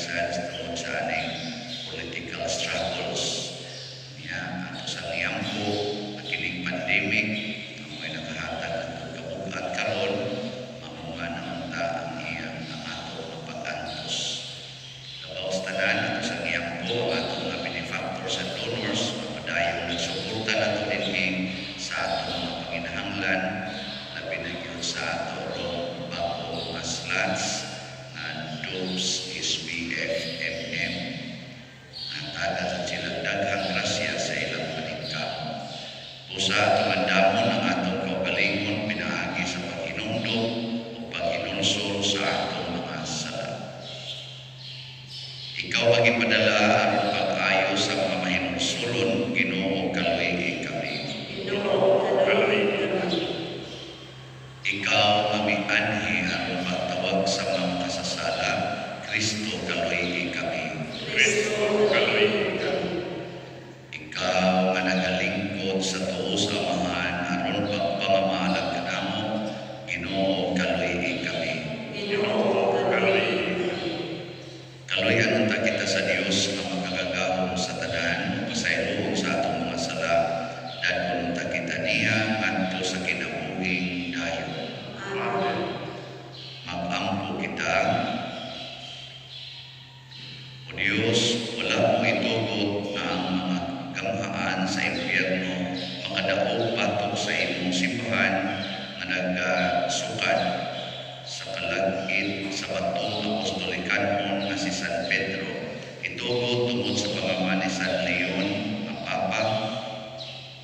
kalisan tungod sa aning political struggles niya ato sa niyampo kining pandemic amoy nakahatag ng kabugat karon mamunga naman ta ang iyang ato ng pag-antos. Labaw sa tanan ato sa niyampo ato nga benefactors and donors mapadayong nagsuporta nato dinhi sa ato mga panginahanglan labi na gyud sa ato rong bago nga slots and DOPS SPFMM nataga sa silang daghang grasya sa ilang paningkam. Busa tumandamon ang atong kaugalingon pinaagi sa paghinumdum o paghinunsol sa atong mga sala. Ikaw ang ipadala aron pag-ayo sa mga mahinunsulon, Ginoo kaluoy kami. Ginoo kaluoy kami. Ikaw ang mianhi aron pagtawag sa mga makasasala, Kristo kaluoy kami. Kristo kaluoy kami. Ikaw nga nagalingkod sa tuo sa amahan aron pagpangamalag kanamo, Ginoo kaluoy kami. Ginoo kaluoy kami. Kaluoyan unta kita sa Dios nga magkagagahom sa tanan pasayloon sa atong mga sala dadon unta kita niya ngadto sa kinabuhing dayon. Amen. Mag-ampo kita. O Diyos, wala mo itugot na ang mga gamhaan sa impyerno makadaog patok sa imong simbahan nga nagsukad sa kalagit sa batong apostolikanon nga si San Pedro. Itugot tungod sa pamaman ni San Leon, ang Papa,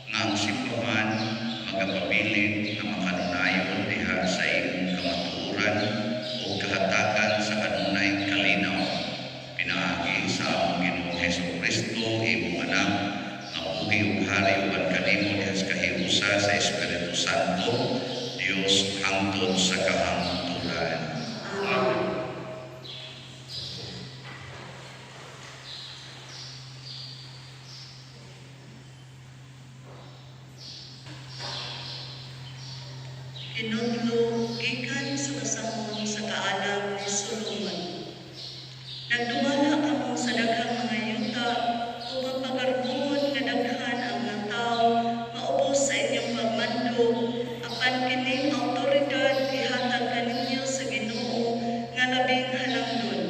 nga ang simbahan magapabilin na makanunayon diha sa imong kamatuoran o kahatagan sa kanunay kalinaw. Pinaagi sa among Ginoong Hesukristo, imong anak, nga buhi ug hari uban kanimo diha sa kahiusa sa Espiritu Santo, Dios hangtod sa kahangturan. Amen. Hinudlo gikan sa kasahon sa kaalam ni Solomon. Nagdumala kamo sa daghang mga yuta o mapagarbon nga daghan ang mga tao maubos sa inyong pagmando apan kining awtoridad gihatag kaninyo sa Ginoo nga labing halangdon.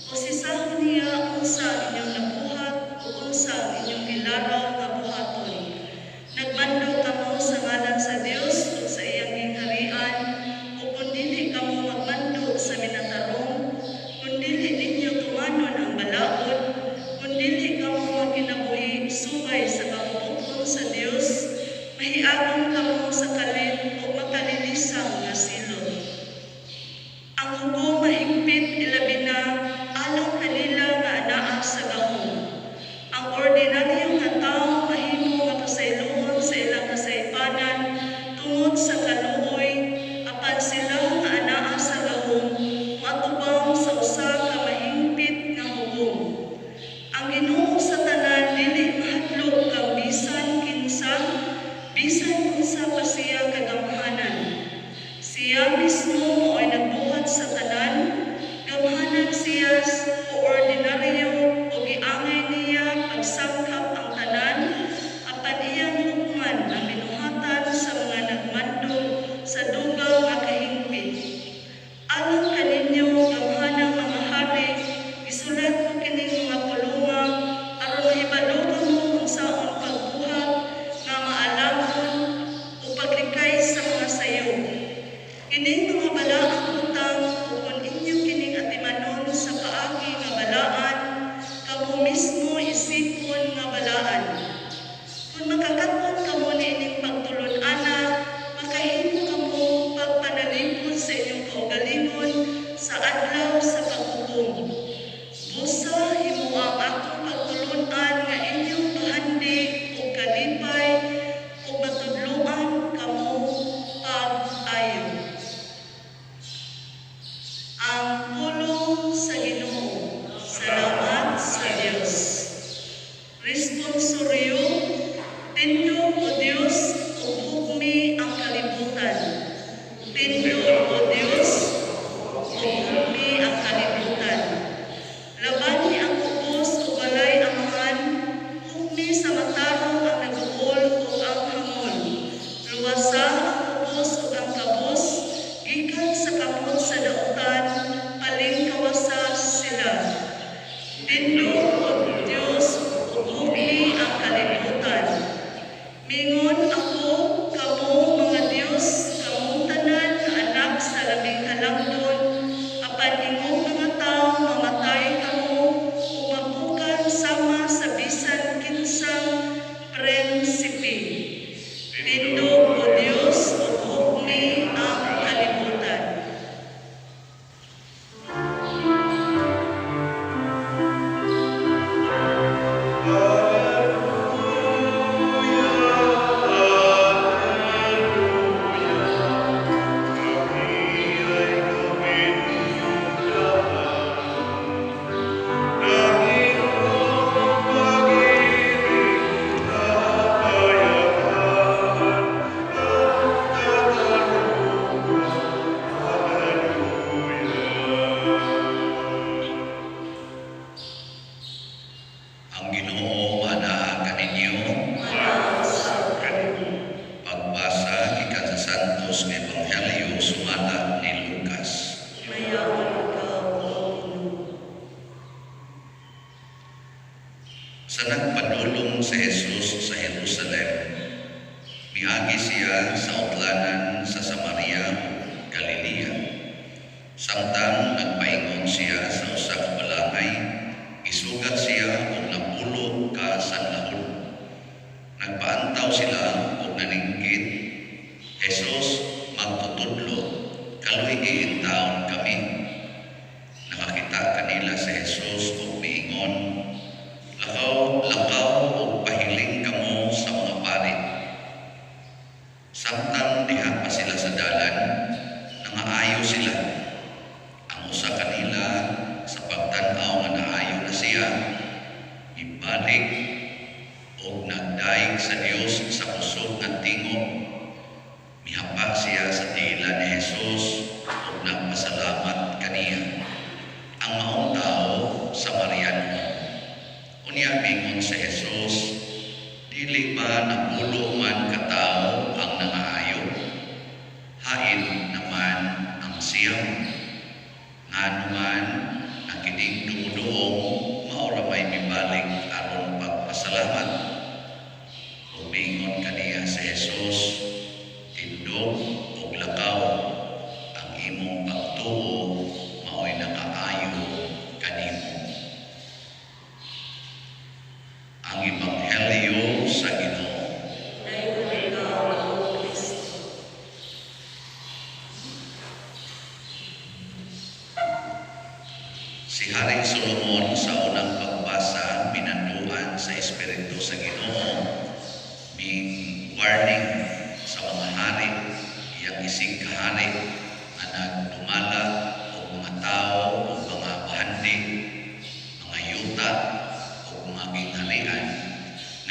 O sisahon niya unsa inyong nabuhat o unsa inyong gilaraw nga buhaton. Nagmando kamo sa ngalan sa Dios ug sa iyang gingharian o kung dili kamo magmando sa minatarong, kung dili ninyo tumanon ang balaod, kung dili kamo magkinabuhi sugay sa kabubuton sa Dios, mahiagon kamo sa kalit o makalilisang nga silot. Ang hukom mahigpit ilabi na alang kanila nga anaa sa gahom. Ang ordinaryo nga tawo mahimo nga pasayloon sa ilang kasaypanan tungod sa kaluoy apan sila nga anaa sa gahom matubang sa usa ka mahingpit nga hukom. Ang Ginoo sa tanan dili mahadlok kang bisan kinsa, bisan unsa pa siya kagamhanan. Siya mismo ay nagbuhat sa tanan, gamhanan siya o ordinaryo o giangay niya pagsangkap ang tanan, apan iyang hukman ang binuhatan sa mga nagmando sa dugang nga kahingpit. Alang kaninyo gamhanang mga hari, isulat ko kining mga pulunga aron mahibalo kamo unsaon pagbuhat nga maalagon o paglikay sa mga sayo. Kining mga balaang utang o kung inyo kining atimanon sa paagi nga balaan, kamo mismo isipon nga balaan. Kung makakaton kamo niining pagtulon-ana, makahimo kamo pagpanalipod sa inyong kaugalingon sa adlaw sa paghukom. Busa himo ang akong pagtulon-an nga inyong bahandi o kalipay o matudloan kamo pag-ayo. Ang pulong sa Ginoo. Salamat sa Dios. Responsoryo, tindog o Dios o hukmi ang kalibutan. Tindog o Dios o hukmi ang kalibutan. Sa nagpadulong si Jesus sa Jerusalem, miagi siya sa utlanan sa Samaria, Galilea. Samtang nagpaingon siya sa usa ka balangay, isugat siya og napulo ka sanlahon. Nagpaantaw sila og naningkit, Jesus, magtutudlo, kaluy giintaon kami. Nakakita kanila si Jesus ug miingon, lakaw ug pahiling kamo sa mga pari. Samtang diha pa sila sa dalan, nangaayo sila. Ang usa kanila sa pagtan-aw nga naayo na siya, ibalik ug nagdaig sa Dios sa kusog nga tingog. Mihapak siya sa tiila ni Jesus ug nagpasalamat kaniya. Ang maong tao Samariano. Unya mingon si Jesus, dili ba napulo man ka tawo ang nangaayo? Hain naman ang siyam. Ngano man ang kining dumudoong maura may mibalik aron pagpasalamat. Umingon kaniya si Jesus, tindog ug lakaw ang imong pagtuo mao'y nakaayo kanimo. Ang Ebanghelyo sa Ginoo. Dayon ka, O Kristo. Si Haring Solomon sa unang pagbasa, minanduan sa Espiritu sa Ginoo, ming warning sa mga hari, iyang isig kahari, na nagdumala o mga tao o mga bahandi, mga yuta o mga gingharian,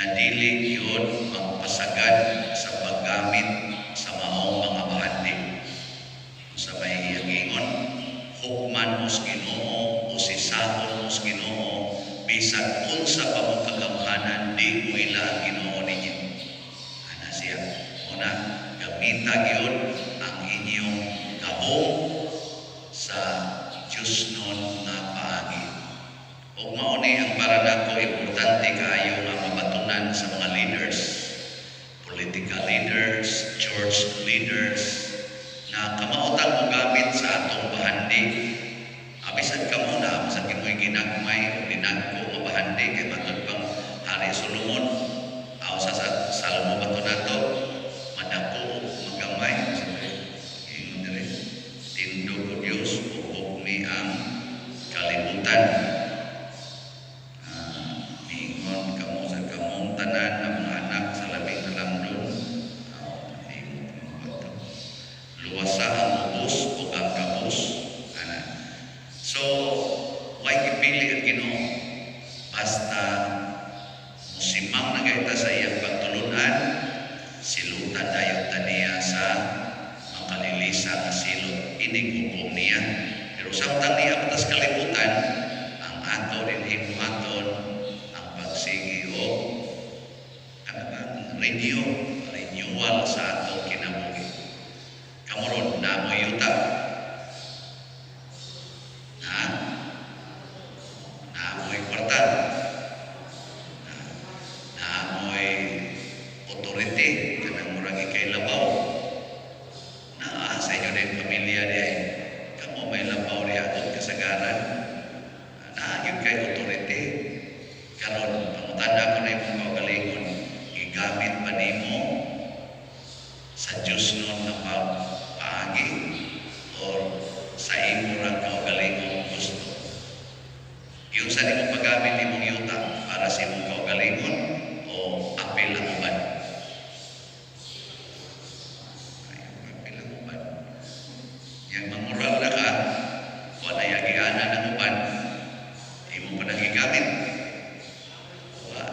na dili yun magpasagad sa paggamit sa maong mga bahandi. Sa may iyang ingon, hukman mos Ginoo o sisahon mos Ginoo, bisan unsa pa mo kagamhanan, di mo ila ang Ginoo ninyo. Ana siya, una, gamita gyud ang inyong gahom sa Diyos nun nga paagi. O mauni ang para nako importante kaayo nga mabatunan sa mga leaders, political leaders, church leaders, na kamautang mo gamit sa atong bahandi. Abisan ka muna, bisan kimoy ginagmay o dinagko nga bahandi, kay matod pang Hari Solomon, aw sa Salmo ba ito nato, madako magamay, ingon dire, tindog o Diyos, hukmi ang kalibutan. Ingon kamo sa kamong tanan ng mga anak sa labing nalandon, luwasa ang ubos o ang kabos. So, why kipili ang Ginoo? Basta musimang na gaita sa iyang pagtulunan, silutan dayon taniya sa makalilisa na silot, ining hukom niya. Pero samtang niya patas kalibutan, ang ato rin himuhaton, ang pagsigi o renewal sa atong kinabuhi. Kamuron na mo yuta. Naamoy kwarta. Naamoy authority. Kanang murang ikay labaw. Sa inyo din pamilya niya. Kamu may labaw niya at kasagaran. Naagin kay authority. Karon pangutanda ko na yung mga galingon. Gigamit pa nimo sa Diyos nun na paagi or sa imo ra kaugalingong gusto. Yung sa nimo paggamit nimong yuta para sa imong kaugalingon o apel ang uban. Apel ang uban. Yang mangural na ka, wala yagiana ng uban, imo pa nagigamit. Wala,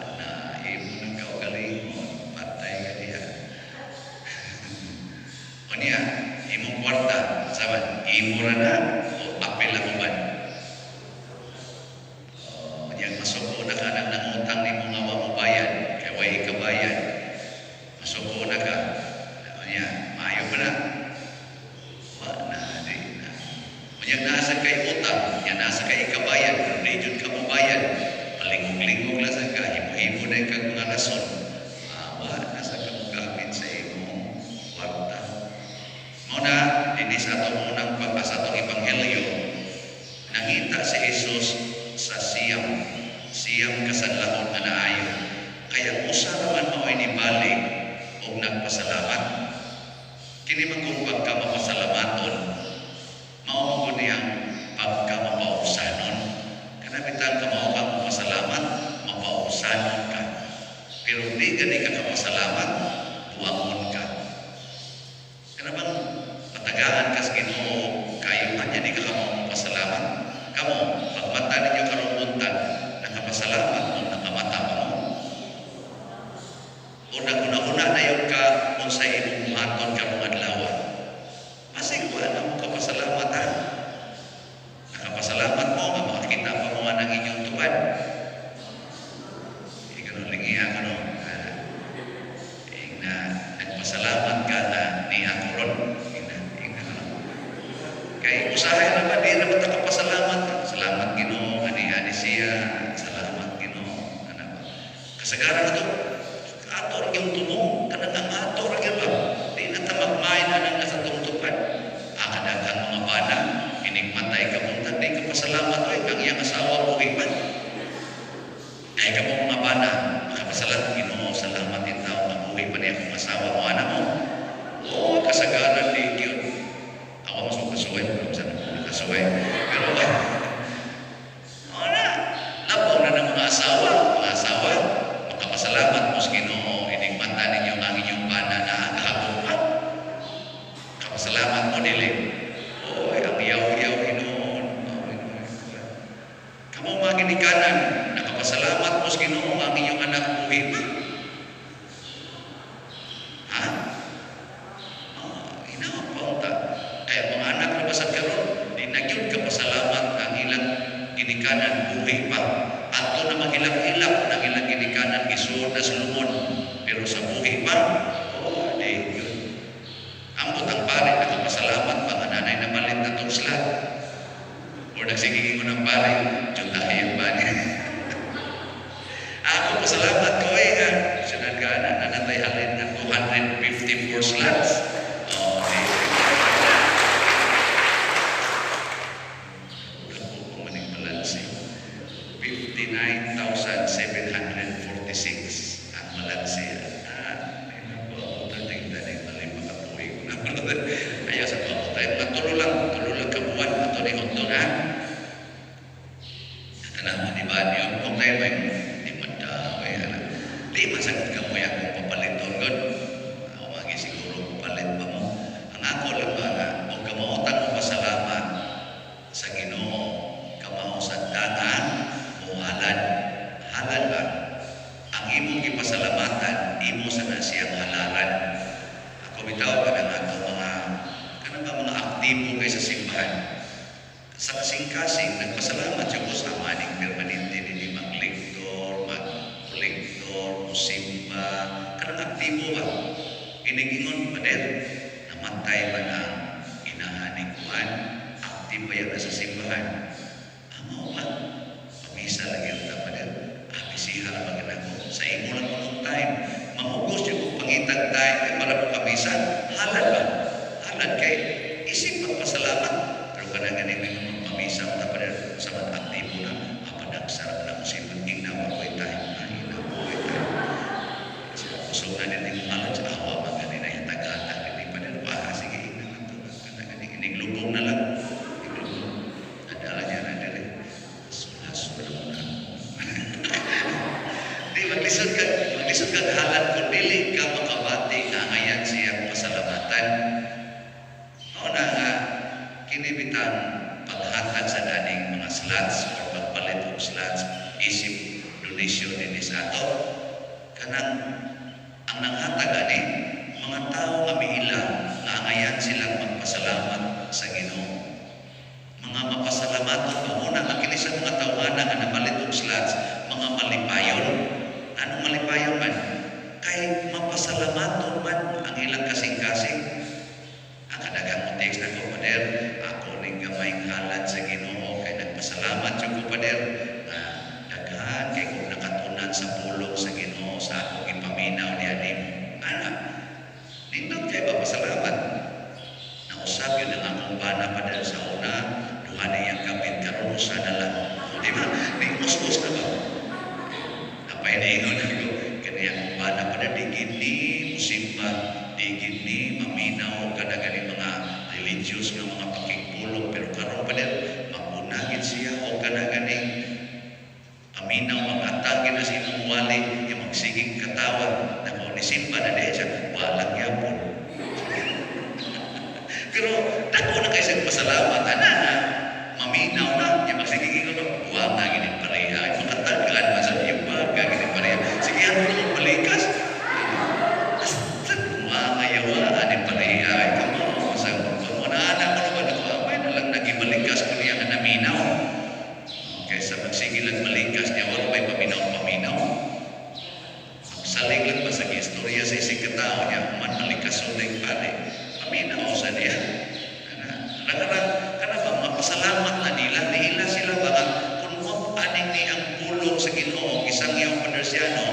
imo ng kaugalingon, patay ka diya. O niya, imong kwarta, saban, imo ra na o apel ang uban. Yang masuko na ka ng nangutang ni mga mamubayan, kaya way ikabayan. Masuko na ka. O niya, maayo ba na? Wala, di na. O niya, nasa kay utang, niya nasa kay ikabayan, pero di dyan ka mabayan. Palingog-lingog lang sa ka, Kini man kung pagka mapasalamaton, mao mo niyang pagka mapausanon. Kana bitang ka mao ka mapasalamat, mapausanon ka. Pero di gani ka kapasalamat, buangon ka. Kana bang patagaan ka sa Ginoo kayo kanya di ka mapasalamat. Kamo pagmata ninyo karong buntag, nakapasalamat mo nakamata mo. Una na yun ka kung sa imong buhaton karong adlaw. Masig wala mo kapasalamat ha. Nakapasalamat mo nga makakita pa mo nga ng inyong tupad. Ikaw lingiya ka no. Na nagpasalamat ka na niya ko ron. Kaya usahay naman di naman nakapasalamat. Salamat Ginoo ani siya. Salamat Ginoo. Kasagaran na to. Ator yung tumo, kanang ang ator yung ba? Di na tamagmain na nang nasa tungtupan. Akadagang mga bana, inigmatay ka punta, di ka pasalamat o ang iyang asawa mo ipan. Ay ka mo mga bana, makapasalamat Ginoo, salamat din tao, mabuhay pa niya kung asawa mo, anak mo. Oo, kasagaran di yun. Ako mas magkasuway, kung saan ako magkasuway. Pero ba? Oo na, labaw na ng mga asawa, makapasalamat mo sa Ginoo, inigmata ninyo ang inyong bana na agahabuhan. Kapasalamat mo nila. Oy, ang yaw-yaw Ginoo. Kamu mga ginikanan, nakapasalamat mo sa Ginoo ang inyong anak buhay pa. Ha? Inawa pa unta. Kaya mga anak na basag karon, di nagyud kapasalamat ang ilang ginikanan buhay pa. Ato na magilap-ilap ng ilang ginikanan isuod na sulumon. Pero sa buhay pa, di yun. Ambot ang pare, nakapasalamat pa nga nanay na malit na tugslat. O nagsigiging mo ng pare, juntahe yung bani. Ako pasalamat ko sunod ka na, nanatay halin ng 254 slots. O, di. Ako kung maning balansi. 59,746 ang malansi. Ayaw sa to tayo. Tulo lang kabuan. Ito ni Hondo na. Tanang mo ni Banyo. Kung tayo may di madaw. Di masakit ka mo yan kung papaliton God. Ako magi siguro papalit pa mo. Ang ako lang ba nga, kung kamautan mo pasalamat sa Ginoo, kamao sa dagan, halal ba? Ang imong ipasalamatan, imo sana siyang halalan. Ako bitaw ka ng ato mga aktibo kay sa simbahan. Sa kasing-kasing, nagpasalamat siya ko sa maning permanente ni mag-lektor, musimba, kanang aktibo ba? Iningingon pa din, namatay ba na inahaning kuhan, aktibo yan na sa simbahan. Amo ba? Pamisa lagi ang dapat yan. Abisiha lang maganda ko. Sa imo lang ng time. Mahugos yung kung pangitag tayo kay para mo kamisan. Halad ba? Halad kay isip magpasalamat. Pero kanang ganing may mga pamisa ang dapat yan. Sa mga aktibo na. Sarap na musipan. Ingnawa ko tayo. Ingnawa ko tayo. Kasi kusog na din yung halad sa awa. Maganin na yung tagatag. Hindi pa din. Sige, ingnawa ko. Kanang ganing iniglubong na lang. Nadala niya na din. Di maglisod ka halan kung dili ka makabati na ngayon siyang pasalamatan. O na nga, kinibitang paghatag sa daning mga slots o pagpalit ng slots, isip donation din sa ato. Kanang ang nanghatag ani, mga tao nga miila na ngayon silang magpasalamat sa Ginoo. Mga mapasalamat o muna makinis mga tawanan nga napalit ng slots, mga malipayon. Anong malipayon man? Kay mapasalamat man ang ilang kasing-kasing. Ang kadagang mo text na ko, Pader, ako ning gamay halad sa Ginoo kay nagpasalamat yung ko, Pader, na daghan kay kung nakatunan sa pulong sa Ginoo sa akong ipaminaw niya ni mo. Anak, nindot kay ba pasalamat? Nausap yun ang akong bana, Pader, sa una, duha niyang kapit karon sana lang. Di ba? Ningos-os na ba? Napainaingon ako. Kaya akong bana pa na digin ni musimba, digin ni maminaw ka religious nga mga pakigpulong, pero karon pa din magunagin siya o kana ganing paminaw magatagin na sa inyong wali yung magsiging katawan na kung nisimba na din siya walang yapon. Pero dako na kayo sa pasalamat ana na maminaw na yung magsiging buwang na ginin pareha makatagaan man sa iyong baga ginin pareha sige ano na balikas sa kumangayawaan ni pareha kamo sa pamunana ko naman ako amay na lang nagibalikas ko niya na naminaw kaysa magsigil at balikas niya wala may paminaw saling lang ba sa istorya sa isang katao niya man balikas ulit pare paminaw sa niya kana ba mapasalamat na nila sila baka kung aning ni ang pulong sa Ginoo isang iyang Padersiano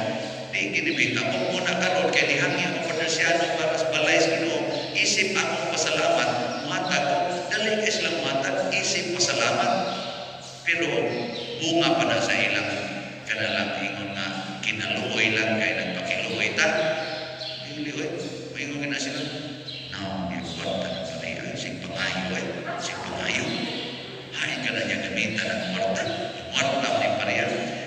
di ginibita ko muna karon kay dihang iyang Padersiano para sa balay sa Ginoo isip akong pasalamat matag dali kay sila matag isip pasalamat pero bunga pa na sa ilang kanalang ingon nga kinaluoy lang kay nagpakiluoy ta dili oy maingon na sila now you want that sing pangayo hay ka na niya gamitan ng kwarta ni pareha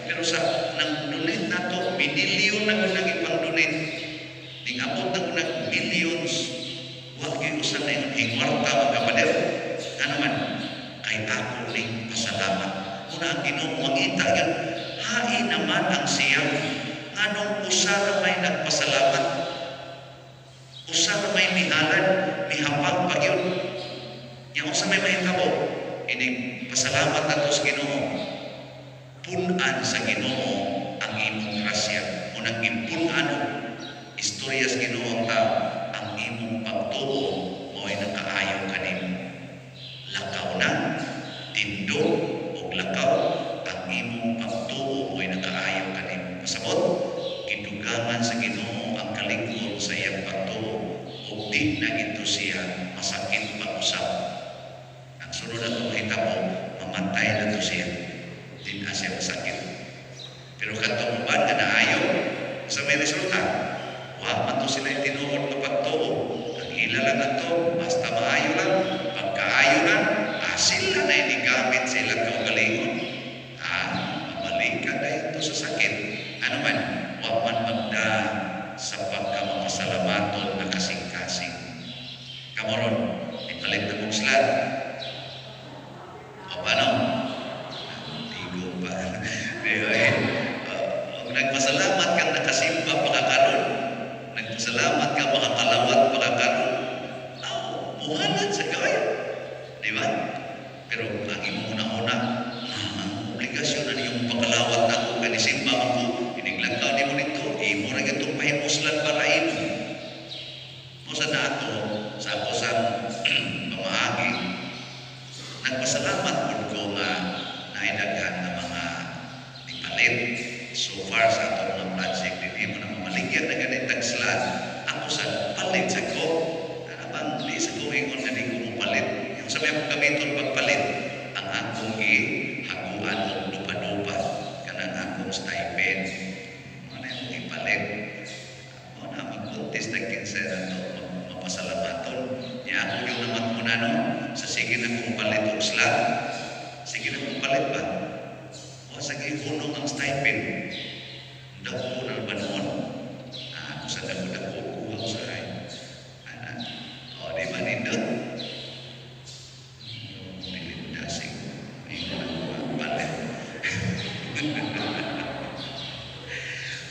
pero sa nang donate na to minilyon na kung naging pang donate ning abot na kung nag millions wag kayo usan na yung hingwarta magkapader ano man kay ako ning pasalamat muna ang Ginoo mangita yan hain naman ang siya anong usa na may nagpasalamat usa na may mihalan mihapag pagyon yang usa may mahitabo ining pasalamat nato sa Ginoo punan sa Ginoo ang imong grasya unang impunan istorya sa Ginoo ang tao ang imong pagtuo mo'y nakaayo kanimo lakaw na tindog ug lakaw ang imong pagtuo mo'y nakaayo kanimo pasabot gidugangan sa Ginoo ang kalingkod sa iyang pagtuo ug di na ito siya masakit pag-usap ang sunod na mahitabo mamatay na ito siya di na siya masakit pero katong uban na naayo sa may resulta wa man to sila tinuod na pagtuo ang ila lang ato basta maayo lang pagkaayo lang asil na inigamit sila kaugalingon mabalikan na ito sa sakit ano man wa man magda sa pagkamasalamaton na kasing-kasing kamoron ipalit na mong slot o paano? Tigo pa pero nagpasalamat kang nakasimba pagkakaroon nagpasalamat kang makakalawat pagkakaroon muhanan sa gawin di ba? pero ang imo una-una ang obligasyon na niyong pagkalawat na ako kanisimba ako iniglangkaw ni mo nito imo rin itong pahimuslan para imo mo sa nato sa ako sa pamaagi nagpasalamat po ko nga naidaghan na mga ipalit so far sa atong mga project hindi mo na mamaligyan na ganitang slot ako sa palit sa ko bang di sa ko ingon nga di ko mapalit yung sabi akong gamiton pagpalit ang akong haguan o lupa-lupa kanang akong stipend ano yung ipalit o na mag-contest na kinsa na ito mapasalamaton niya ako yung naman muna no sa sige na kong palit o slot sige na kong palit ba o sige hunong ang stipend dako na ba noon ako sa dako kuha sa ay o di ba nindot dili dasig palit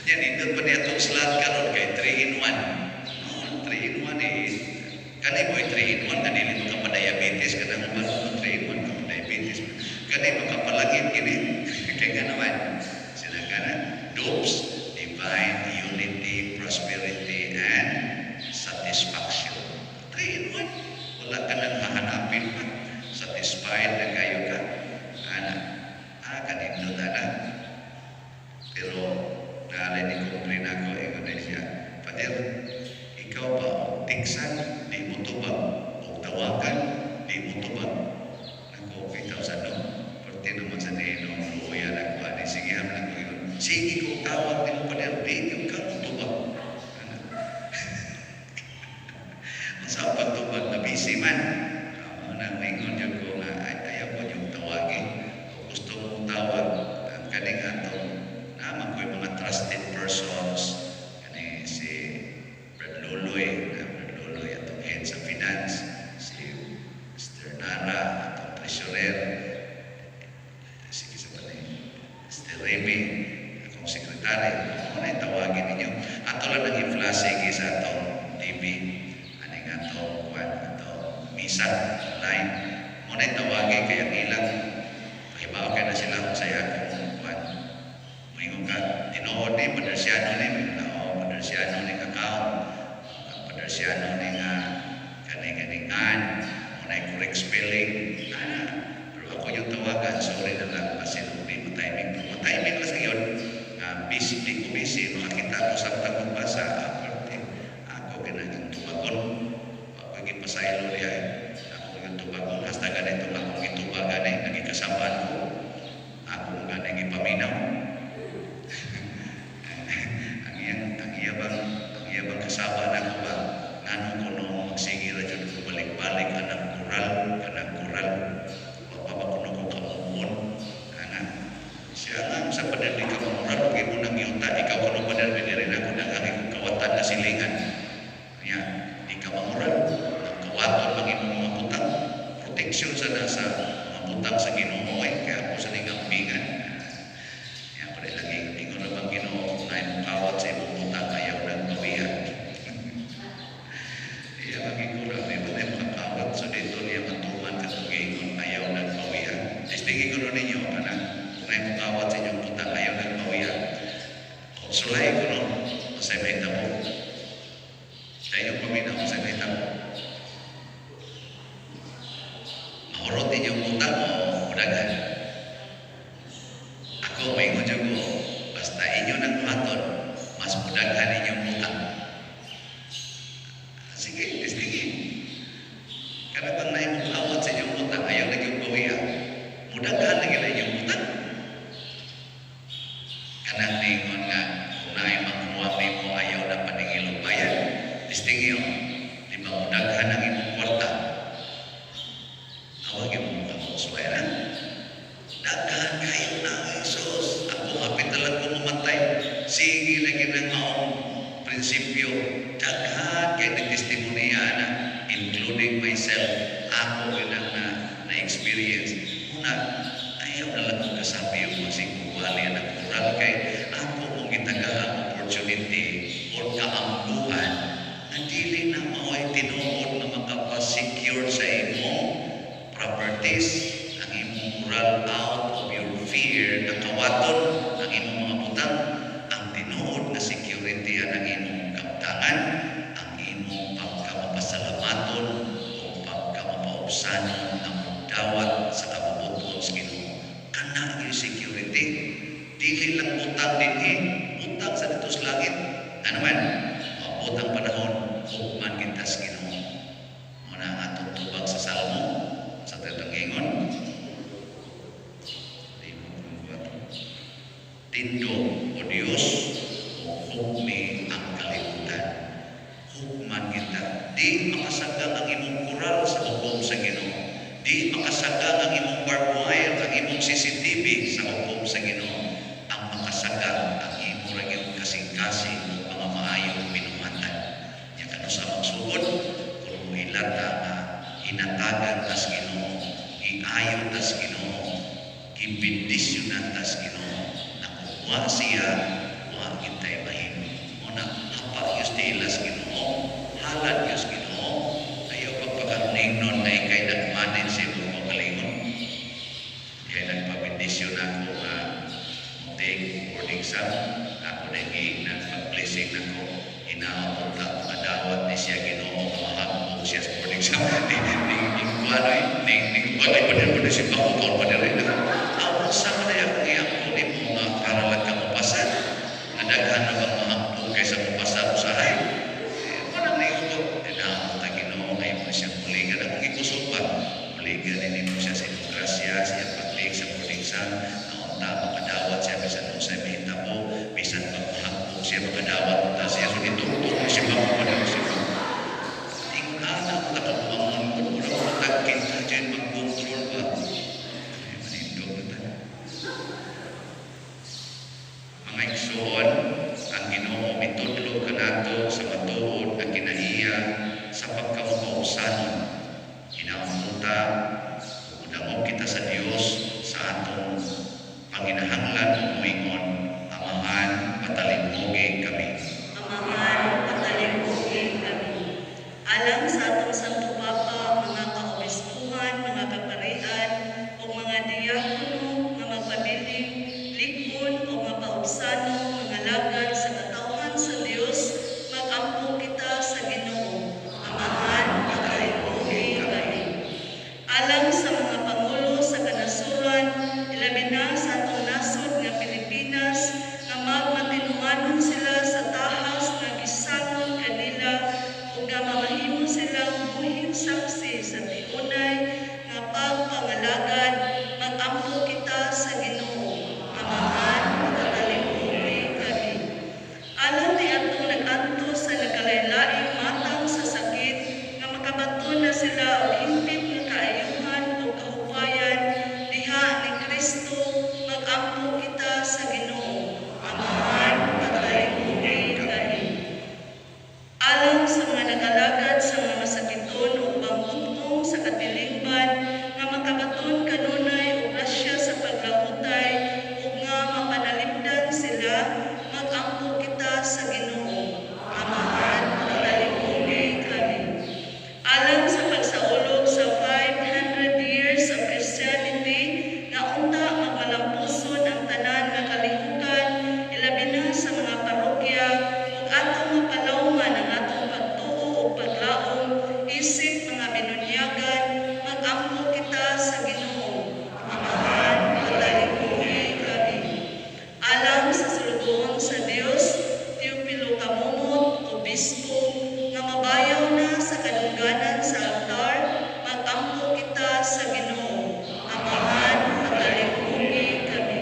yan nindot pa niya itong slot karon kay 3-in-1 3-in-1 kanay mo 3-in-1 kanili makapadiabetes kanang marunong 3-in-1 kapadiabetes kanay makapalagin kini kaya nga naman sila kana dopes divine unity prosperity and satisfaction 3-in-1 wala ka nang mahanapin pa satisfied na kayo ka kanindot pero naalala ni kumprin ako na siya Pader ikaw ba tiksan di mo tubag o tawagan di mo tubag ako 5,000 no pwede naman sa nino luya na ko sige haman ko yun sige kung tawag di mo Pader di yung ka mo tubag sa pagtubag na busy man Remy, akong sekretary, mo na tawagin ninyo. Ato lang ang inflasi sa atong TV, aning atong misa online. Mo na tawagin kaya ilang pahibaw kay na sila kung saya kung moingon ka tinuod ni Padersiano ni Padersiano ni kakao, Padersiano ni kaning-kaningan, mo na correct spelling. Pero ako yung tawagan, sorry na lang kasi hindi mo timing. Mo timing lang sa yun. Busy, di ko busy. Makakita ko sa matang magbasa. Ako ginaging tubagon. Ako yung pasaylo niya. Ako yung tubagon. Hasta ganito akong itubagan naging kasamaan ko. Ako ganang ipaminaw. ang iya bang kasama na ko ba? Nano ko nung magsige na dyan ko balik-balik kanang kural. Papakuno ko kamuon. Siya lang sa padali ka mamural, huwag mo nang yuta, ikaw ano padali rin ako ng aking kawatan na silingan. Kaya, di ka mamural, kawatan maging mga putang, proteksyon sa nasa mga putang sa Ginoo kaya ako sa ningambingan. Kaya pala lagi, hindi ko na bang Ginoo na yung kawat sa ibang putang, ayaw ng bawihan. Kaya maging kurang, di ba tayo makakawat, so dito niya matuman katugin, ayaw ng bawihan. Testingin ko ninyo, anak, na yung kawat sa inyong putang, ayaw ng bawihan. Sulay ko no, masay may tamo. Tayo paminaw, masay may tamo. Mahurot inyong putang o mudagan. Ako, may ngudyo ko, basta inyo ng maton, mas mudagan inyong putang. Sige, testingin. Karena bang na yung kawat sa inyong putang, ayaw na yung bawihan. Mudagan na gila inyong putang. Karena ningon nga, kung naay magmuwami mo ayaw na paningilong bayan, testingin di mamudaghan ang imong kwarta. Awagin mo ka mo suwera. Daghan kayo na, Jesus. Ako hapit talag ko mamatay. Sige na ginang maong prinsipyo. Daghan kayo nag-testimonya na, including myself. Ako ginang na-experience. Una, ayaw na lang kong kasabi yung masing kuwali ng kural kay ako kung itaga ang opportunity o kaambuhan na dili na mao'y tinuod na makapasecure sa imong properties, ang imong moral out of your fear na kawaton ang imong mga butang, ang tinuod na security ang imong kaptangan, ang imong pagkamapasalamaton o pagkamapaubsanon ng dawat sa kabubuton sa Ginoo. Kana yung security. Dili lang butang din butang sa dito sa langit. Ano man, butang panahon, hukman kita sa Ginoo. Muna ang atong tubag sa Salmo, sa tetong ingon. Tindo o Diyos, hukmi ang kalibutan. Hukman kita. Di makasagang ang imong kural sa hukom sa Ginoo. Di makasagang ang imong barbed wire, ang imong CCTV sa hukom sa Ginoo. Ang makasagang ang imong ring kasing-kasing ng mga maayong pinuhatan. Nya kano sa magsugod, kung hilata nga hinatagan tas Ginoo, iayon tas Ginoo, gibindisyonan tas Ginoo, nakuha siya, wa gintay mahimo. Muna hapa yus tilas Ginoo, halad yus Ginoo, ayaw pagpakaruning nun na ikay nagmanin sa imong magalingon. Kaya nagpabindisyon ako nga munting boarding sa ako naging nagpag-blessing ako. Hinaamon na ako kadawat ni siya Ginoo mahambog siya sa boarding sa ning kuwanoy pa din po na si Pakukol pa din rin. Awang sa manay ako iyang kunin mo nga para lang ka mapasan. Nadaghan na bang mahambog kaysa mapasan usahay? Parang naiuto. Hinaamon na Ginoo ngayon mo siyang muligan. Akong ikusog pa. Muligan din mo siya sa inyong grasya, siya paglig sa boarding sa naunta makadawat siya bisan mo sa mahita mo, bisan pagmahambog siya makadawat na siya. So ituturo siya mapapadawat siya. Ingon anak na kapuangon ko, mula tagkinta dyan mag-control ba? Ay, manindog na tayo. Mga igsoon, ang Ginoo mitudlo ka nato sa matuod na kinaiya sa pagkamukausanon. Hinaamunta, udangog kita sa Dios sa atong panginahanglan, sa Ginoo, Amahan, pagkalingkuhi kami. Alang sa mga nag-alagad sa mga masakiton o bangkutong sa katilingban, nga makabaton kanunay o grasya sa paglahutay, ug nga mapanalipdan sila, mag-ampo kita sa Ginoo, Amahan, pagkalingkuhi kami. Alang sa pagsaulog sa 500 years of Christianity, nga unta magmalampuson ang tanan nga kalihukan, ilabi na sa mga parokya, ug atong mapalawman ang atong pagtuo ug paglaom, isip mga binunyagan, mag-ampo kita sa Ginoo, Amahan, pagkalingkuhi kami. Alang sa sulugoon sa Dios, Teopilo Kamumot, Obispo, nga mabayaw na sa kadungganan sa altar, mag-ampo kita sa Ginoo, Amahan, pagkalingkuhi kami.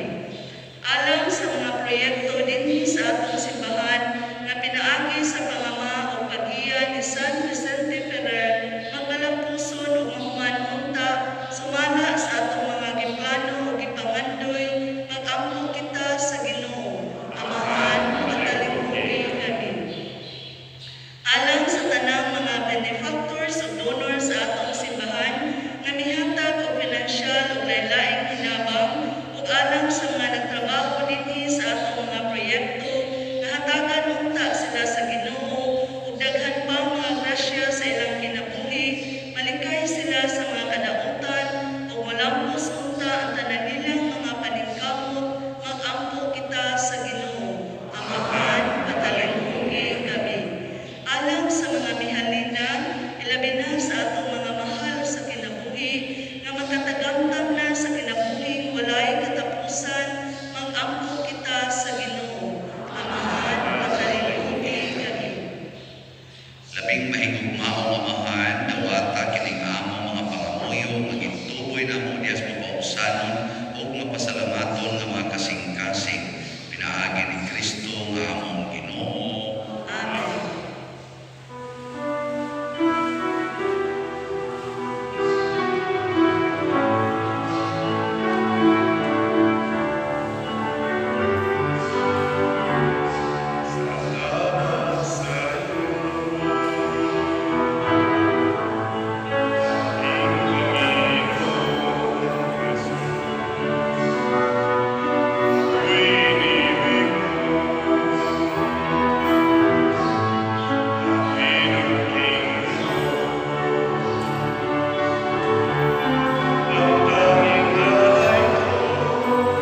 Alang sa mga proyekto dinhi sa atong simbahan nga pinaagi sa pangama o pag-iya ni San Vicente Ferrer, magmalampuson ug mahuman unta, sumala sa atong mga giplano o gipangandoy, mag-ampo kita sa Ginoo, Amahan, pagkalingkuhi kami. Alang sa tanang mga benefactors o donors sa atong simbahan nga mihatag og pinansyal ug lain-laing hinabang, ug alang sa mga nagtrabaho dinhi sa atong mga proyekto nga hatagan unta sila sa Ginoo ug daghan pa mga grasya sa ilang kinabuhi, malikay sila sa mga kadautan ug malampos unta ang tanan nilang mga paningkamot, mag-ampo kita sa Ginoo, Amahan, pagkalingkuhi kami. Alang sa mga mihalina, ilabi na sa atong mga mahal sa kinabuhi, nga magkatagamtam na sa kinabuhing walay katapusan, mag-ampo kita sa Ginoo, Amahan, pagkalingkuhi kami. Labing mahigugmaong Amahan, dawata kining among mga pangamuyo, magituboy na mo diyas mapausanon o mapasalamaton nga mga kasing-kasing. Pinaagi ni Kristo nga among Ginoo. Amen. Salamat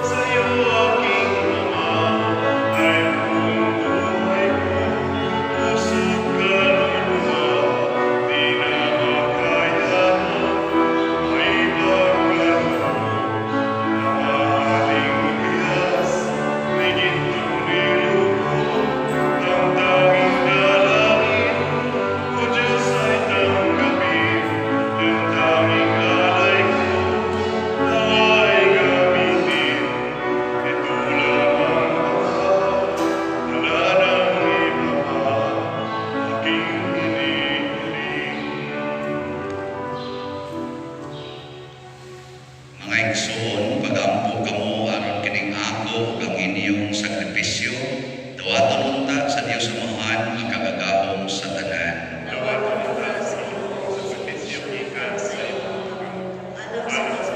sa iyo. Mga igsoon, pagampo kamo aron kining ako ug ang inyong sakripisyo, dawaton unta sa Dios Amahan ang kagagahom sa tanan. Alang sa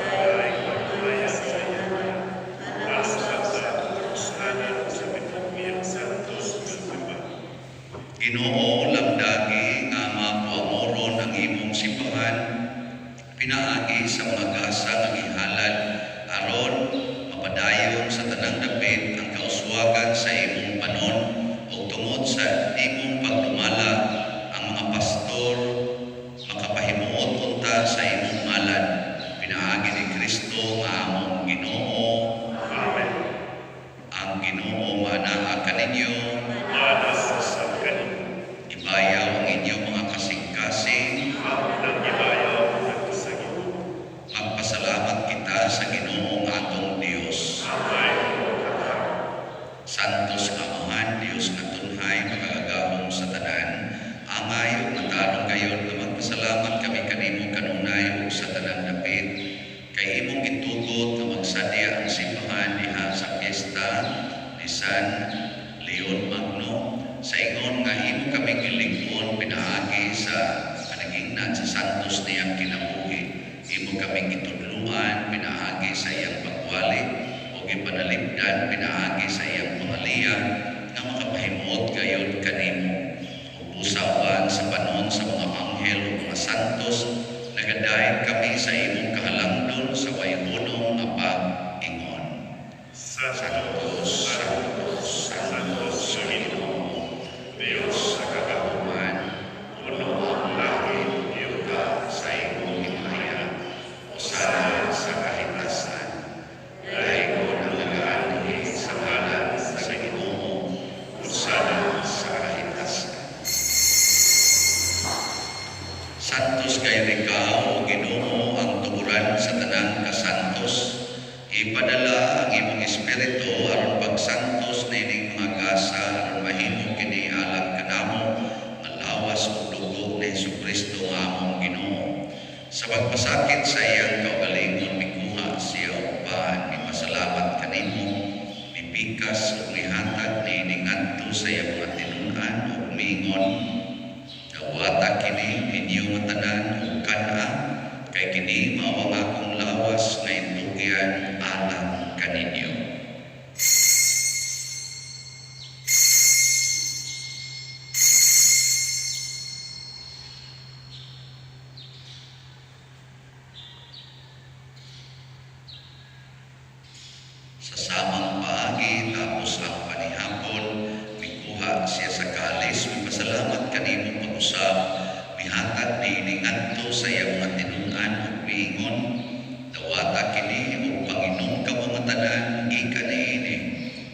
pagay, alang sa inalan, alang sa Ginoo, lamdagi nga mapuamoron ang imong simbahan, pinaagi sa mga gasa nga gihalad aron mapadayon sa tanang dapit ang kauswagan sa imong panon ug tungod sa imong pagdumala ang mga pastor makapahimuot unta sa imong ngalan. Pinaagi ni Kristo nga among Ginoo. Amen. Ang Ginoo manaa kaninyo, Manas sa kanino. ibayaw ang inyong mga kasing-kasing. Nang ibayaw at sa Ginoo. Magpasalamat kita sa Ginoo nga atong Dios. Amay o katang. Santos nga Amahan, Dios nga tunhay makagagahom sa tanan. Angay ug matarong gayon nga magpasalamat kami kanimo kanunay ug sa tanan dapit. Kay imong gitugot nga magsadya ang simbahan diha sa piyesta bisan Leon Magno sa ingon nga imo kami gilingon pinaagi sa panagingnan sa santos niyang kinabuhi. Imo kami gitudluan pinaagi sa iyang pagwali o gipanalipdan pinaagi sa iyang pangaliya nga makapahimot gayud kanimo. Ug usawan sa panon sa mga anghel o mga santos nagadayon kami sa imong kahalangdon sa wayunong nga pag-ingon. Santos, Santos, Santos sa Ginoo, Diyos sa kagahuman, puno ang langit, yuta sa imong himaya, hosana sa kahitasan. Dayon ang nag-aanhi sa ngalan sa Ginoo, hosana sa kahitasan. Santos kay ikaw, o Ginoo, ang tuguran sa tanang kasantos. Ipadala ang imong espiritu aron pagsantos nining mga gasa aron mahimo kini alang kanamo nga lawas ug dugo ni Jesucristo nga among Ginoo. Sa pagpasakit sa iyang kaugalingon mikuha siya uban mipasalamat kanimo, mipikas ug mihatag nining ngadto sa iyang mga tinun-an ug miingon. Dawata kini ninyo nga tanan ug kana kay kini mao ang akong lawas nga indugyan alang kaninyo. Sa samang paagi tapos ang panihapon, mikuha siya sa kalis, mipasalamat kanimo pag-usab, mihatag niini ngadto sa iyang mga tinun-an ug miingon. Dawata kini ug Panginoon ka mga tanan ika niini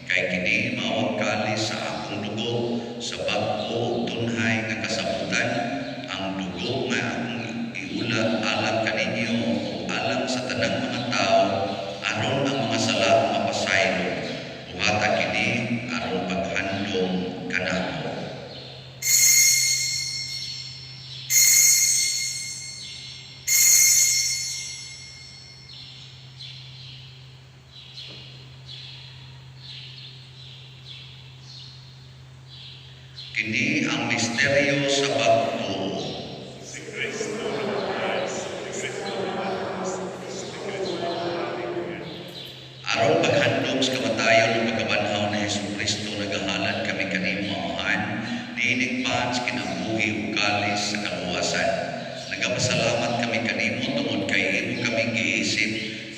kay kini mao ang kalis sa akong dugo sa bag-o ug tunhay nga kasabutan, ang dugo nga akong iula alang kaninyo ug alang sa tanang mga tao aron ang mga sala mapasaylo. Buhata kini aron paghandom kanako. Kini ang misteryo sa pagtuo. Si Kristo namatay, si Kristo namatay, si Kristo namatay. Aron paghandom sa kamatayon ug pagkabanhaw ni Jesucristo nagahalad kami kanimo amahan, niining pan sa kinabuhi ug kalis sa kaluwasan. Nagapasalamat kami kanimo tungod kay imo kami giisip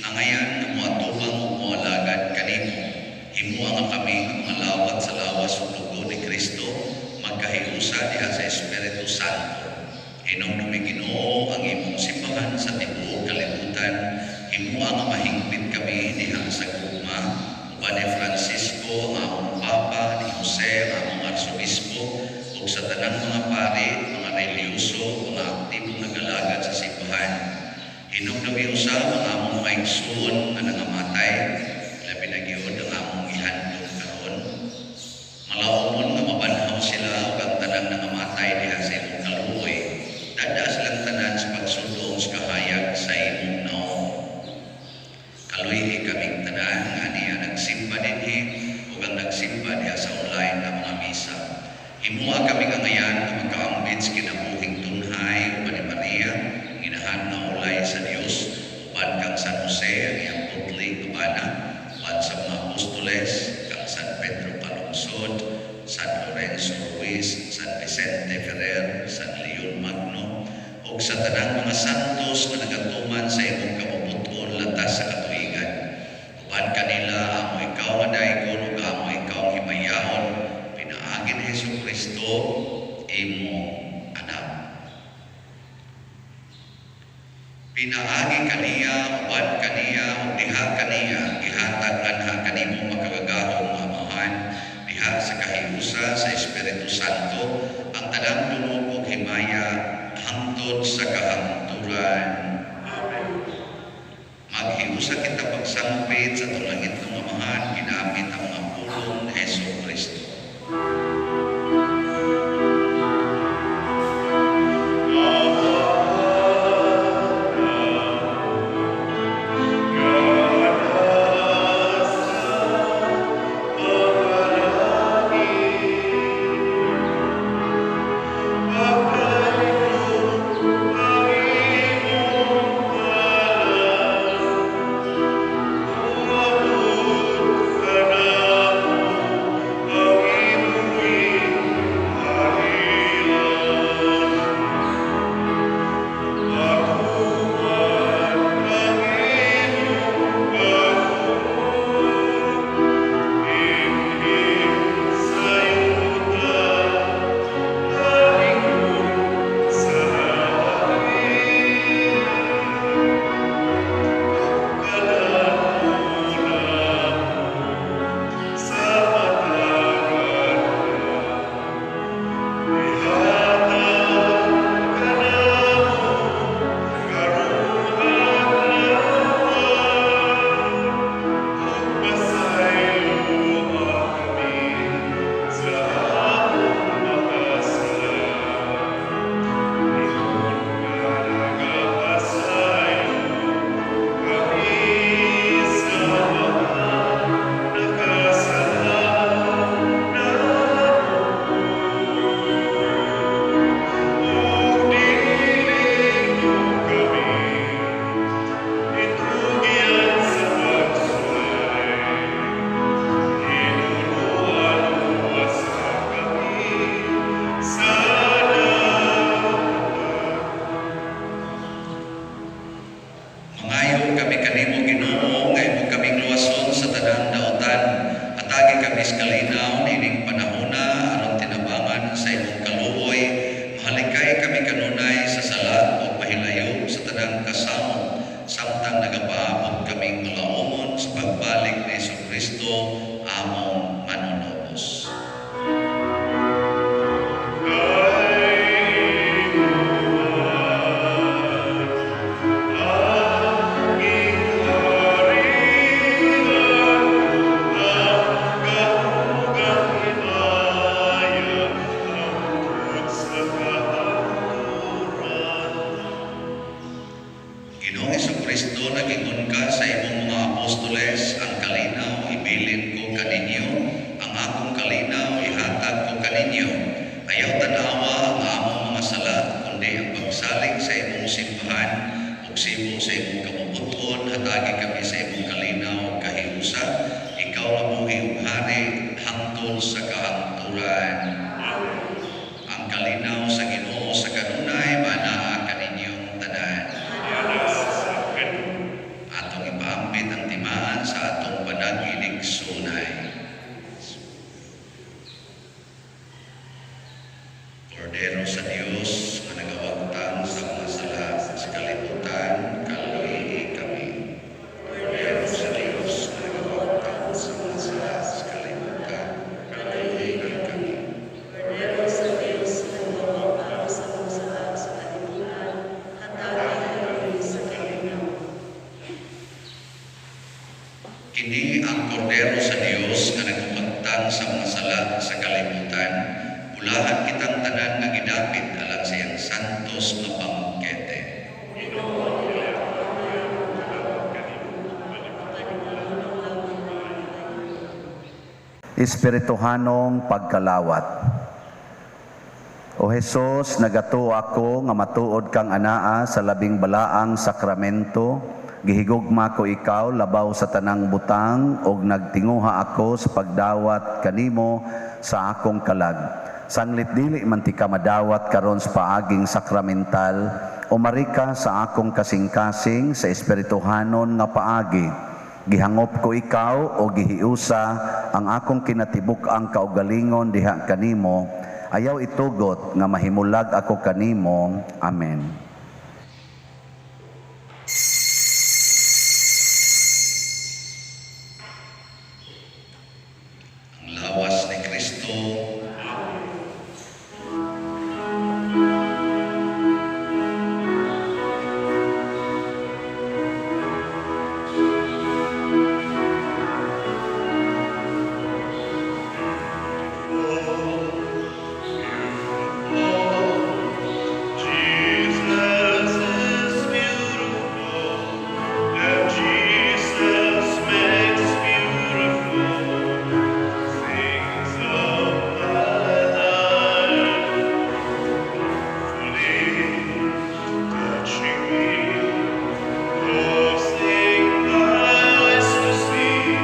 nga ngayan nga moatubang ug moalagad kanimo. Himuanga kami ang mga lawat sa lawas ug dugo ni Kristo magkahiusa diha sa Espiritu Santo. Hinumdumi Ginoo ang imong simbahan sa tibuok kalibutan. Himuanga mahingpit kami diha sa gugma uban ni Francisco ang among Papa, ni Jose ang among Arsobispo ug sa tanang mga pari, mga reliyoso, mga aktibong nagalagad sa simbahan. Hinumdumi usab ang among maigsoon nga nangamatay, labi na gyud ang among ihandom karon. Malaumon nga mabanhaw sila ug ang tanang nangamatay diha sa imong kaluoy. Dada silang tanan sa pagsudong sa kahayag sa imong naong. Kaluoy kaming tanan nga niya nagsimba dinhi ug ang nagsimba diha sa online nga mga misa. Himuha kami ngayon nga magkaambit sa kinabuhing tunhay uban ni Maria, ginahan na ulay sa Dios, uban kang San Jose ang iyang putli ubana, uban sa mga apostoles, kang San Pedro Palungsod, San Lorenzo Ruiz, San Vicente Ferrer, San Leon Magno, ug sa tanang mga santos nga nagatuman sa imong kabubuton latas sa katuigan. Uban kanila amo ikaw nga dayon ug amo ikaw himayahon, pinaagi ni Jesucristo imong anak. Pinaagi kaniya, uban kaniya ug diha kaniya gihatag kanha kanimo makagagahong amahan diha sa kahiusa sa Espiritu Santo ang tanang tunog ug himaya hangtod sa kahangturan. Amen. Maghiusa kita pagsampit sa tulangit ng amahan ginamit ang mga pulong ni Jesucristo. God kas kalinaw ining panahona aron tinabangan sa imong kaluoy. Mahalikay kami kanunay sa sala o mahilayo sa tanang kasamo samtang nagapaabot kaming malaumon sa pagbalik ni Jesucristo among manunobos. Ginoong Jesucristo, nagingon ka sa imong mga apostoles, ang kalinaw ibilin ko kaninyo, ang akong kalinaw ihatag ko kaninyo. Ayaw tanawa ang among mga sala, kundi ang pagsalig sa imong simbahan, ug sibo sa imong kamubuton, hatagi kami sa imong kalinaw ug kahiusa. Ikaw na buhi ug hari hangtod sa kahangturan. Ang kalinaw sa Ginoo sa kanunay manaa kaninyong tanan. Atong ipaambit ang timaan sa atong panag-inig sunay. Kordero sa Dios nga nagawagtang sa mga sala sa kalibutan, kaluhi kami. Kordero sa Dios nga nagawagtang sa mga sala sa kalibutan, kaluhi kami. Kordero sa Diyos na gumawag sa mga sala sa kalibutan, hatagi kami sa kalinaw. Kini ang kordero sa Dios nga nagpagtang sa mga sala sa kalibutan. Ulahan kitang tanan nga gidapit alang sa iyang santos nga pangkete. Espirituhanong pagkalawat. O Jesus, nagato ako nga matuod kang anaa sa labing balaang sakramento. Gihigugma ko ikaw labaw sa tanang butang ug nagtinguha ako sa pagdawat kanimo sa akong kalag. Sanglit dili man ti ka madawat karon sa paaging sakramental, umarika sa akong kasing-kasing sa espirituhanon nga paagi. Gihangop ko ikaw o gihiusa ang akong kinatibuk-ang kaugalingon diha kanimo. Ayaw itugot nga mahimulag ako kanimo. Amen. Ang lawas ni Kristo. Jesus is beautiful, and Jesus makes beautiful things of my life. Fully touching me, causing my eyes to see,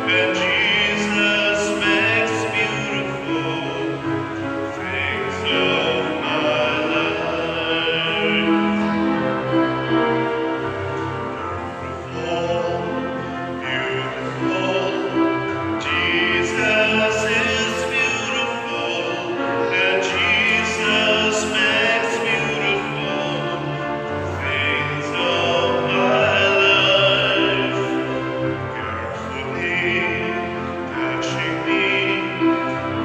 and Jesus makes beautiful things of my life. Beautiful, Jesus is beautiful, and Jesus makes beautiful things of my life. Carefully touching me,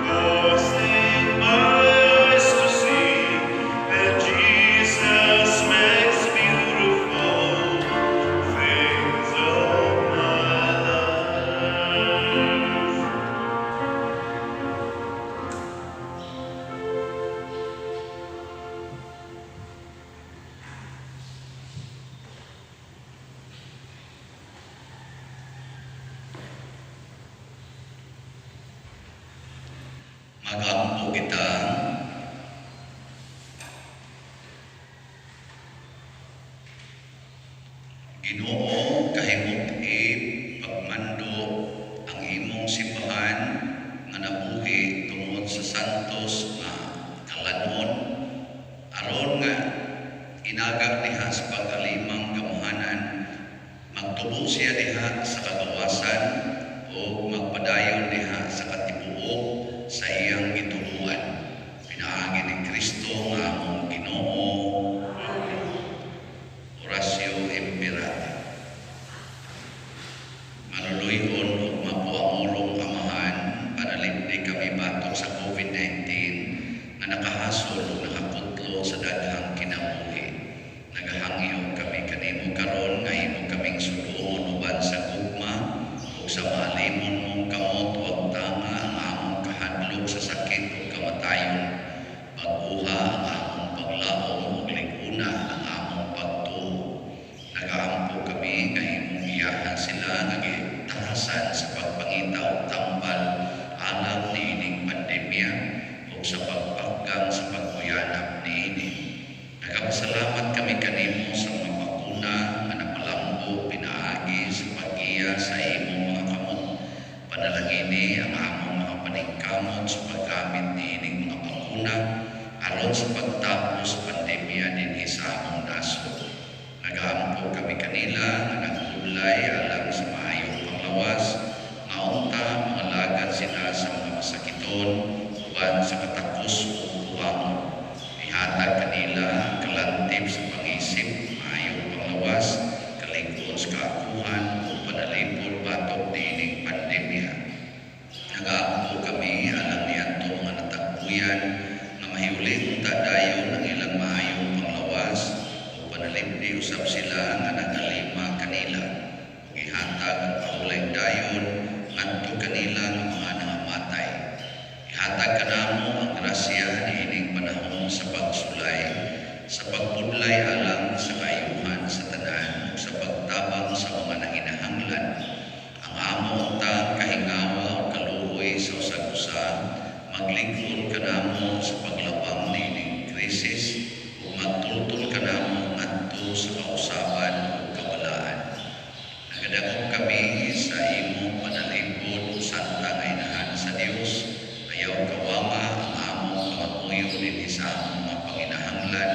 causing my eyes to see, and Jesus makes beautiful things of my life. Magampo kita. Ginoo, kahimot-i pagmando ang imong simbahan nga nabuhi tungod sa santos nga kalanon aron nga inagak diha sa pag-alimang kamuhanan magtubo siya diha sa kagawasan o magpadayon diha sa katibuok sa iyang gitubuan. Pinaagi ni Kristo nga among Ginoo. Oratio Imperata. Manuluyon ug mapuamulong Amahan, panalipdi kami batok sa COVID-19 nga nakahasol ug nakaputlo sa daghang kinabuhi. Nagahangyo kami kanimo karon nga imo kaming suduon uban sa gugma ug sa maalimon mong kamot ug tama ang among kahadlok sa sakit ug kamatayon. Pag-uha ang among paglaom ug liguna ang among pagtuo. Nagaampo kami nga imong iyahan sila nga gitahasan sa pagpangita ug tambal alang niining pandemya ug sa pagpaggang sa pagkuyanap niini. Nagapasalamat kami kanimo sa mga bakuna nga napalambo pinaagi sa pag-iya sa imong mga kamot. Panalangini ang among mga paningkamot sa paggamit niining mga bakuna aron sa pagtapos sa pandemya dinhi sa among nasod. Nagaampo kami kanila nga nagulay alang sa maayong panglawas, maunta mga lagad sila sa mga masakiton uban sa katakos o buwangon. Ihatag kanila ang kalantip sa pangisip, maayong panglawas, kalingkod sa kaakuhan o panalipod batok niining pandemya. Nagaampo kami alang niadto mga natagpuyan nga mahiuli unta dayon ang ilang maayong panglawas o panalipdi usab sila nga nagalima kanila. Ug ihatag ang paulay dayon ngadto kanila nga mga nangamatay. Ihatag kanamo ang grasya niining panahon sa pagsulay, sa pagpudlay alang sa kaayuhan sa tanan ug sa pagtabang sa mga nanginahanglan. Ang among tang kahingawa ug kaluoy sa usag-usa maglingkod kanamo sa paglabang niining krisis ug magtultol kanamo ngadto sa kausaban ug kabalaan. Nagadakop kami sa imong panalipod ug santa nga inahan sa Dios. Ayaw kawama ang among pangamuyo dinhi sa among mga panginahanglan.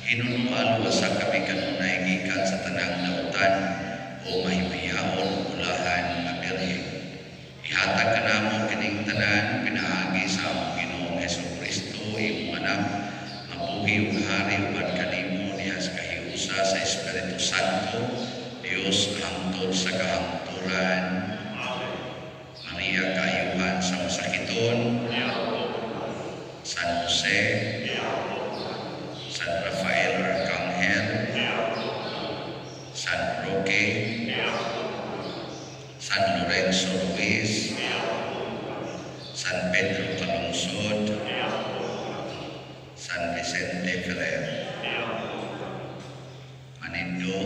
Hinunuan wasa kami kanunay gikan sa tanang nautan o mahimayaon ulahan nga birhen. Ihatag kanamo kining tanan pinaagi sa among Ginoong Hesukristo imong anak nga buhi ug hari uban kanimo niya sa kahiusa sa Espiritu Santo, Dios hangtod sa kahangturan. Maria kaayuhan sa masakiton, San Jose, San Rafael Arcangel, San Roque, San Lorenzo Ruiz, San Pedro Calungsod, San Vicente Ferrer. Manindo,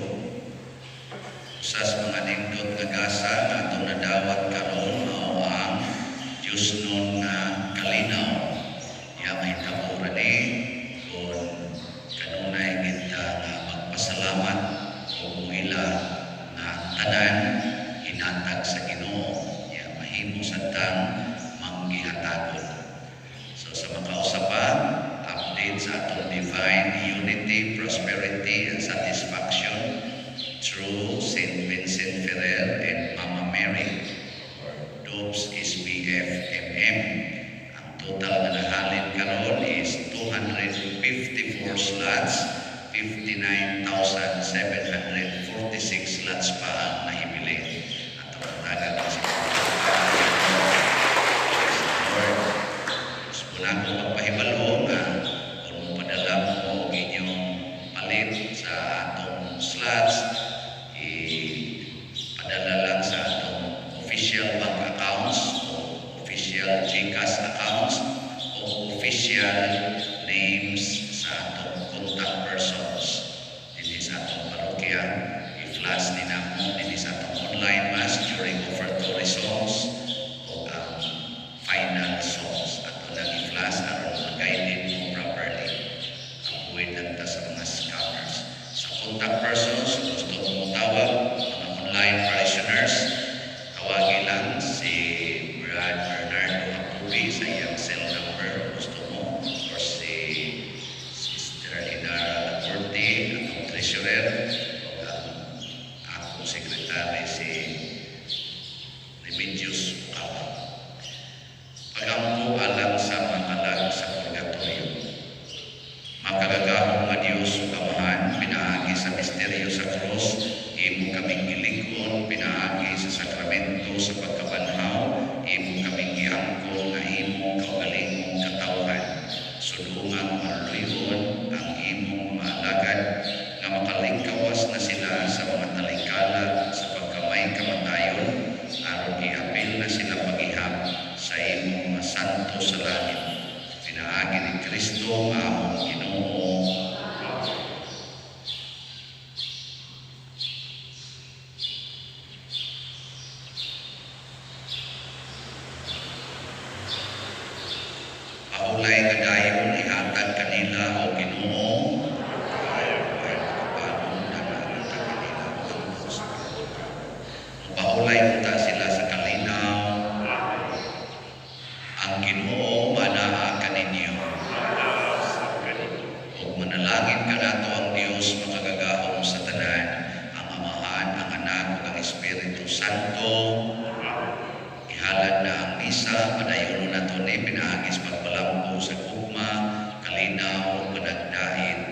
usas mga nindot nga gasa nga atong nadawat karon mao ang Diyos nun nga kalinaw. Iya mahitabo ni kung kanunay kita nga magpasalamat o muila nga tanan hinatag sa Ginoo. Iya mahimo sadtang manggihatagon. So sa makausapa, update sa atong divine unity, prosperity, and satisfaction through St. Vincent Ferrer and Mama Mary, or DOPS SPF MM. Ang total na nahalin karon is 254 slots, 59,746 slots pa ang nahimili. At ang tagal na sa muna ko magpahibalo nga kung padala mo ang inyong palit sa atong slots, padala lang sa atong official bank accounts o official GCash accounts o official names sa atong contact persons dinhi sa atong parokya. I-flash din ako dinhi sa atong online mass during offertory songs o ang final songs. I-flash aron mag-guided mo properly. Avoid lang ta sa mga scammers. Sa contact persons, gusto mo tawag, mga online parishioners, tawagin lang si Brad Bernardo Hapubi sa iyang cell number gusto mo, or si Sister Inara Laporte, atong treasurer, o ang akong sekretary si Remigio Kristo nga among Ginoo. Paulay nga dayon ihatag kanila o Ginoo. Kaya ay makapanon na nakita kanila ang sa kabutan. Paulay unta sila sa kalinaw. Ang Ginoo manaa kaninyo. Ug manalangin kanato ang Dios makagagahom sa tanan, ang Amahan, ang Anak ug ang Espiritu Santo. Ihalad na ang misa, padayon nato ni pinaagis pagpalampo sa gugma, kalinaw ug panagdait